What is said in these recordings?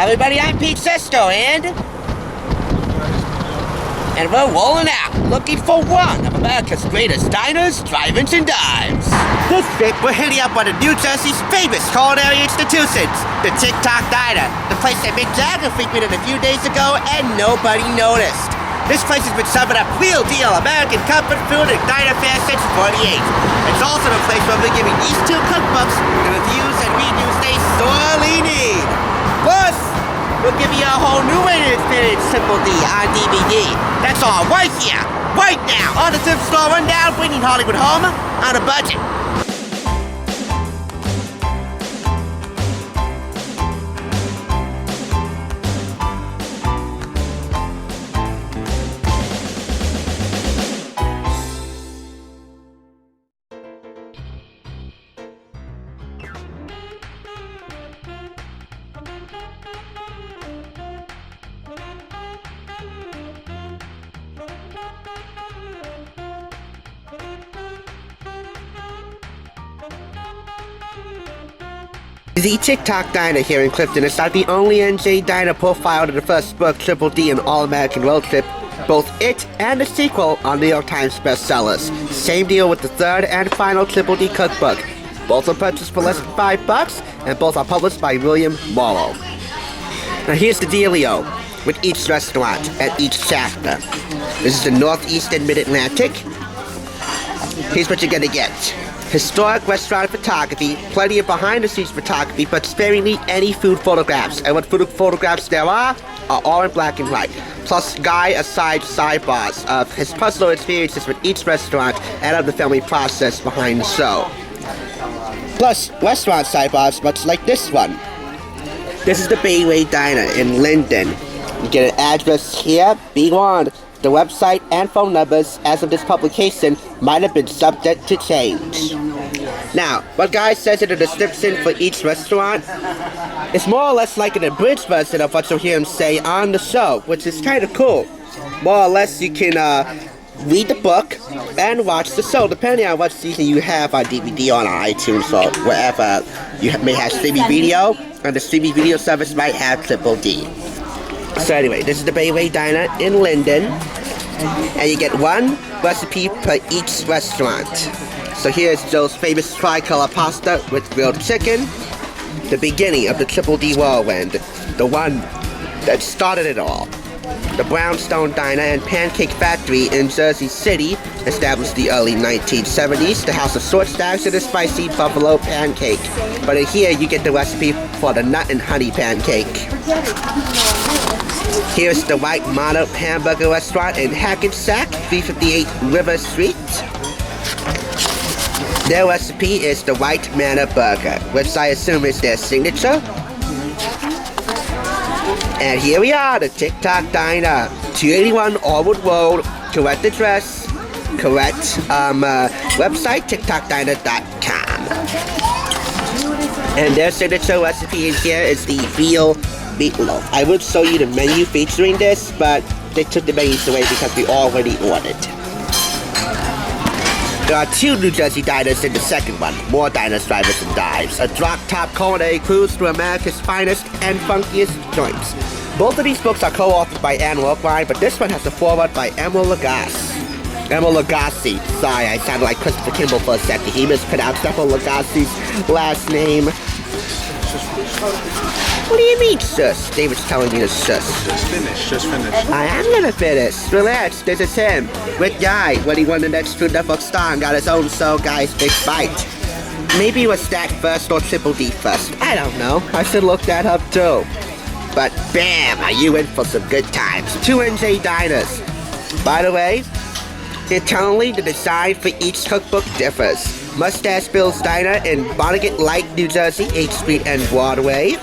Hi everybody, I'm Pete Sesto, and we're rolling out, looking for one of America's greatest diners, drive-ins, and dives. This trip, we're hitting up one of New Jersey's famous culinary institutions, the Tick Tock Diner, the place that Mick Jagger frequented a few days ago and nobody noticed. This place has been serving up real deal American comfort food and diner fare since '48. It's also the place where we're giving these two cookbooks the reviews and reviews they sorely need. Plus, we'll give you a whole new way to experience Triple D on DVD. That's all right here, right now, on the Thrift Store Rundown, bringing Hollywood home on a budget. The Tick Tock Diner here in Clifton is not the only NJ diner profiled in the first book, Triple D, an All-American Road Trip. Both it and the sequel are New York Times bestsellers. Same deal with the third and final Triple D cookbook. Both are purchased for less than $5, and both are published by William Morrow. Now here's the dealio with each restaurant and each chapter. This is the Northeastern Mid-Atlantic. Here's what you're gonna get. Historic restaurant photography, plenty of behind-the-scenes photography, but sparingly any food photographs. And what food photographs there are all in black and white. Plus guy-aside sidebars of his personal experiences with each restaurant and of the family process behind the show. Plus restaurant sidebars much like this one. This is the Bayway Diner in Linden. You get an address here. Be warned, the website and phone numbers as of this publication might have been subject to change. Now, what Guy says in the description for each restaurant is more or less like an abridged version of what you'll hear him say on the show, which is kind of cool. More or less you can read the book and watch the show, depending on what season you have on DVD or on iTunes or wherever you may have streaming video, and the streaming video service might have Triple D. So anyway, this is the Bayway Diner in Linden, and you get one recipe per each restaurant. So here's Joe's famous tricolor pasta with grilled chicken, the beginning of the Triple D whirlwind, the one that started it all. The Brownstone Diner and Pancake Factory in Jersey City, established in the early 1970s, the house of short stacks and the spicy buffalo pancake. But in here you get the recipe for the nut and honey pancake. Here's the White Monarch Hamburger Restaurant in Hackensack, 358 River Street. Their recipe is the White Manor Burger, which I assume is their signature. And here we are, the Tick Tock Diner, 281 Allwood Road, correct address, correct website, ticktockdiner.com. And their signature recipe in here is the veal meatloaf. I would show you the menu featuring this, but they took the menus away because we already ordered. There are two New Jersey diners in the second one, more diners, drivers, and dives. A drop-top culinary cruise through America's finest and funkiest joints. Both of these books are co-authored by Anne Wilkline, but this one has a foreword by Emil Lagasse. Sorry, I sounded like Christopher Kimball for a second. He mispronounced Emil Lagasse's last name. What do you mean, sus? David's telling me to sus. Just finish. I am gonna finish. Relax, this is him. With Guy, when he won the next Food Network star and got his own show, Guy's Big Bite. Maybe it was Stack first or Triple D first. I don't know. I should look that up too. But bam, are you in for some good times. 2 NJ diners. By the way, internally, the design for each cookbook differs. Mustache Bill's Diner in Barnegat Light, New Jersey, 8th Street and Broadway.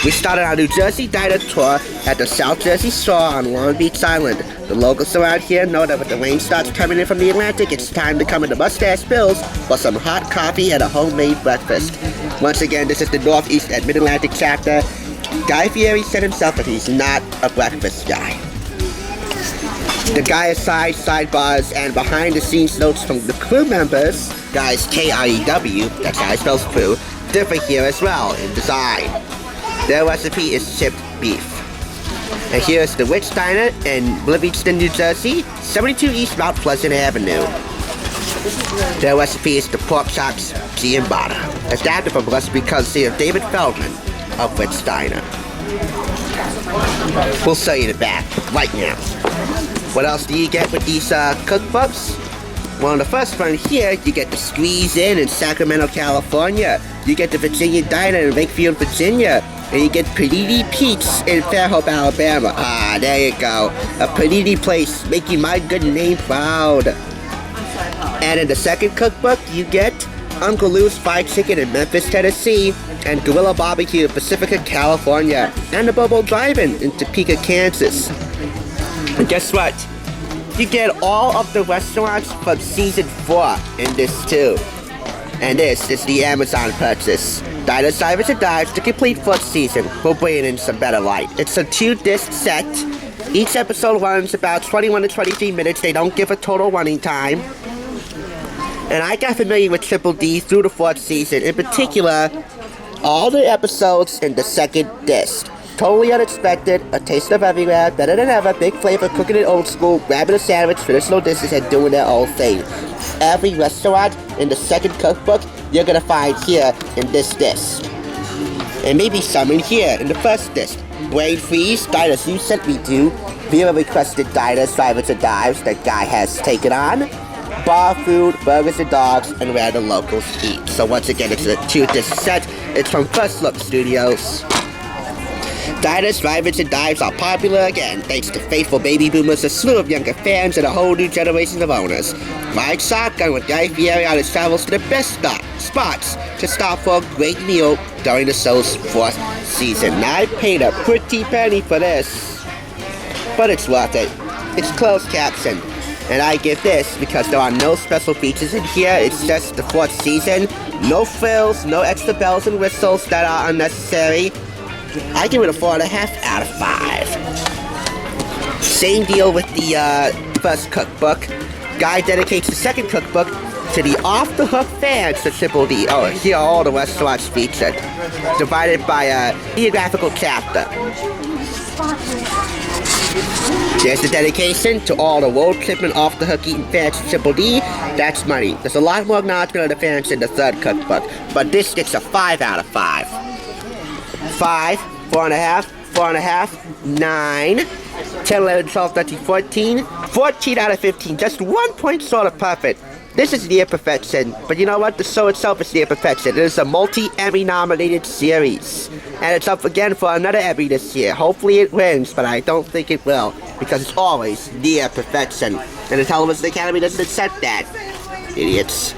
We started our New Jersey diner tour at the South Jersey Shore on Long Beach Island. The locals around here know that when the rain starts coming in from the Atlantic, it's time to come into Mustache Bill's for some hot coffee and a homemade breakfast. Once again, this is the Northeast and Mid-Atlantic chapter. Guy Fieri said himself that he's not a breakfast guy. The Guy aside sidebars and behind-the-scenes notes from the crew members, Guy's K-R-E-W, that's how he spells crew, differ here as well in design. Their recipe is shipped beef. And here's the Witch Diner in Livingston, New Jersey, 72 East Mount Pleasant Avenue. Their recipe is the pork chops, ghee and butter, adapted from a recipe courtesy of David Feldman of Witch Diner. We'll show you the back right now. What else do you get with these cookbooks? Well, in the first one here, you get the Squeeze in Sacramento, California. You get the Virginia Diner in Wakefield, Virginia. And you get Panini Pete's in Fairhope, Alabama. Ah, there you go. A panini place making my good name proud. And in the second cookbook, you get Uncle Lou's Fried Chicken in Memphis, Tennessee, and Gorilla Barbecue in Pacifica, California, and the Bobo Drive-In in Topeka, Kansas. And guess what? You get all of the restaurants from season 4 in this too. And this is the Amazon purchase. Diners, Drivers, and Dives, the complete 4th season. We'll bring it in some better light. It's a 2-disc set. Each episode runs about 21 to 23 minutes. They don't give a total running time. And I got familiar with Triple D through the 4th season. In particular, all the episodes in the 2nd disc. Totally unexpected, a taste of everywhere, better than ever, big flavor, cooking it old school, grabbing a sandwich, traditional dishes, and doing their own thing. Every restaurant in the 2nd cookbook, you're gonna find here in this disc. And maybe some in here in the 1st disc. Brain Freeze, diners you sent me to, via requested diners, drivers, and dives that Guy has taken on. Bar food, burgers and dogs, and where the locals eat. So once again, it's a 2-disc set. It's from First Look Studios. Diners, Drivers, and Dives are popular again, thanks to faithful baby boomers, a slew of younger fans, and a whole new generation of owners. Ride shotgun with Guy Fieri on his travels to the best spots to stop for a great meal during the show's 4th season. Now, I paid a pretty penny for this, but it's worth it. It's closed captioned, and I give this because there are no special features in here. It's just the 4th season. No frills, no extra bells and whistles that are unnecessary. I give it a 4.5 out of 5. Same deal with the 1st cookbook. Guy dedicates the 2nd cookbook to the off-the-hook fans of Triple D. Oh, here are all the restaurants featured, divided by a geographical chapter. There's the dedication to all the road tripping off-the-hook eating fans of Triple D. That's money. There's a lot more acknowledgement of the fans in the 3rd cookbook, but this gets a 5 out of 5. 5, 4.5, 4.5, 9, 10, 11, 12, 13, 14, 14 out of 15. Just 1 point short of perfect. This is near perfection, but you know what? The show itself is near perfection. It is a multi-Emmy nominated series, and it's up again for another Emmy this year. Hopefully it wins, but I don't think it will, because it's always near perfection, and the Television Academy doesn't accept that. Idiots.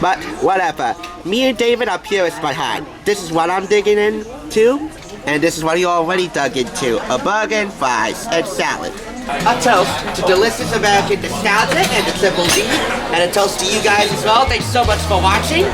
But whatever. Me and David are purists by heart. This is what I'm digging into, and this is what he already dug into. A burger and fries and salad. A toast to delicious American nostalgia and the Triple D, and a toast to you guys as well. Thanks so much for watching.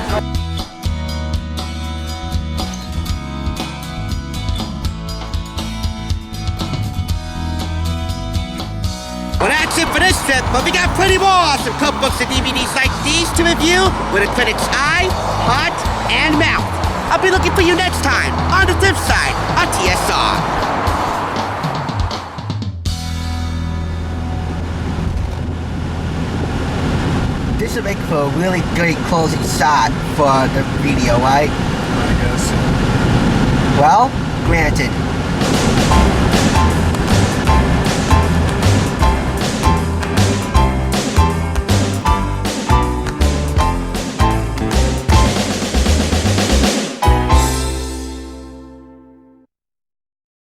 Well, that's it for this trip, but we got plenty more awesome cookbooks and DVDs like these to review with a critic's eye, heart, and mouth. I'll be looking for you next time on the Thrift Side on TSR. This will make for a really great closing shot for the video, right? I guess. Well, granted.